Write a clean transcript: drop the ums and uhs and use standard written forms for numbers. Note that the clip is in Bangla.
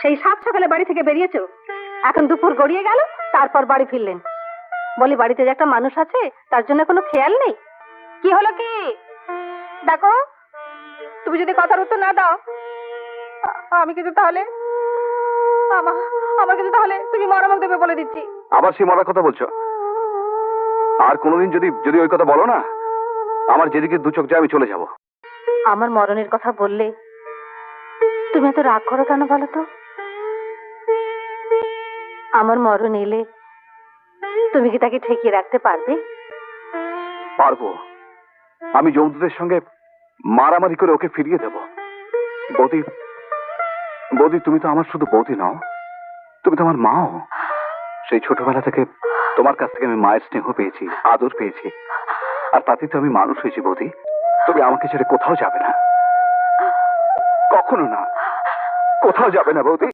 সেই 7 সকালে বাড়ি থেকে বেরিয়েছো, এখন দুপুর গড়িয়ে গেল, তারপর বাড়ি ফিরলেন। বলি বাড়িতে যে একটা মানুষ আছে তার জন্য কোনো খেয়াল নেই? কি হলো কি? দেখো, তুমি যদি কথার উত্তর না দাও, আমি কিন্তু তাহলে আমার কিন্তু তাহলে তুমি মরামক দেবে বলে দিচ্ছি। আবার সেই মরার কথা বলছো? আর কোনোদিন যদি ওই কথা বলো না, আমার যেদিকে দু চোখ যায় আমি চলে যাব। আমার মরণের কথা বললে তুমি এত রাগ করো কেন বলো তো? আমার মরণ এলে তুমি কি তাকে ঠেকিয়ে রাখতে পারবে? পারবো। আমি যমদূতের সঙ্গে মারামারি করে ওকে ফিরিয়ে দেব। বৌদি, বৌদি, তুমি তো আমার শুধু বৌদি নও, তুমি তো আমার মাও। সেই ছোটবেলা থেকে তোমার কাছ থেকে আমি মায়ের স্নেহ পেয়েছি, আদর পেয়েছি, আর তাতে তো আমি মানুষ হয়েছি। বৌদি, তুমি আমাকে ছেড়ে কোথাও যাবে না, কখনো না, কোথাও যাবে না বৌদি।